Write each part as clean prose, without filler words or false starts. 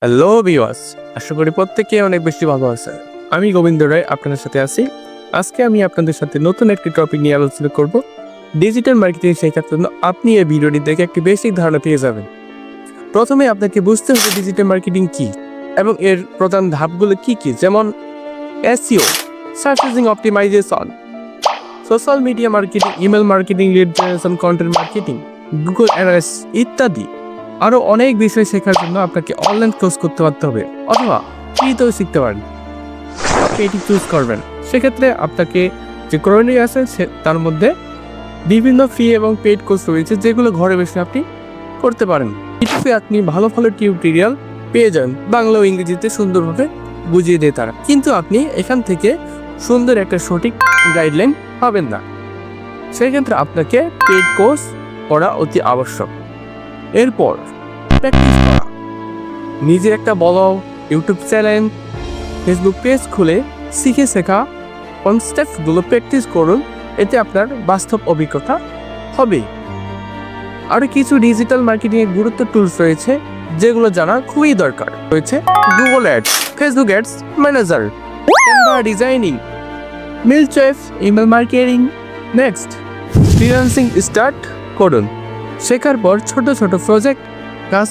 Hello viewers, আশা করি প্রত্যেকে অনেক বেশি ভালো আছে। আমি গোবিন্দ রায় আপনাদের সাথে আছি। আজকে আমি আপনাদের সাথে নতুন একটি টপিক নিয়ে আলোচনা করব। ডিজিটাল মার্কেটিং শেখার জন্য আপনি এই ভিডিওটি দেখে একটি বেসিক ধারণা পেয়ে যাবেন। প্রথমে আপনাকে বুঝতে হবে ডিজিটাল মার্কেটিং কি এবং এর প্রধান ধাপগুলো কি কি, যেমন SEO, search engine optimization, social media marketing, email marketing, lead generation, content marketing, Google analytics ইত্যাদি। আরও অনেক বিষয় শেখার জন্য আপনাকে অনলাইন কোর্স করতে পারতে হবে অথবা ফ্রিতেও শিখতে পারেন। আপনি এটি চুজ করবেন। সেক্ষেত্রে আপনাকে যে করণীয় আছে তার মধ্যে বিভিন্ন ফ্রি এবং পেইড কোর্স রয়েছে, যেগুলো ঘরে বসে আপনি করতে পারেন। ইউটিউবে আপনি ভালো ভালো টিউটোরিয়াল পেয়ে যান, বাংলা ও ইংরেজিতে সুন্দরভাবে বুঝিয়ে দেয় তারা, কিন্তু আপনি এখান থেকে সুন্দর একটা সঠিক গাইডলাইন পাবেন না। সেক্ষেত্রে আপনাকে পেইড কোর্স করা অতি আবশ্যক। এরপর প্র্যাকটিস করা, নিজের একটা বড় ইউটিউব চ্যানেল, ফেসবুক পেজ খুলে শিখে শেখা কনসেপ্টগুলো প্র্যাকটিস করুন, এতে আপনার বাস্তব অভিজ্ঞতা হবে। আরও কিছু ডিজিটাল মার্কেটিংয়ের গুরুত্ব টুলস রয়েছে যেগুলো জানা খুবই দরকার। রয়েছে Google ads, Facebook ads manager, Canva designing, মিলচয়েফ, email marketing. Next, freelancing start করুন। শেখার পর ছোট ছোট প্রজেক্ট কাজ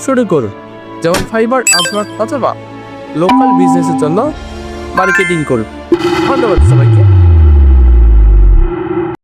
শুরু করুন, যেমন ফাইবার, আপওয়ার্ক অথবা লোকাল বিজনেসের জন্য মার্কেটিং করুন। ধন্যবাদ সবাইকে।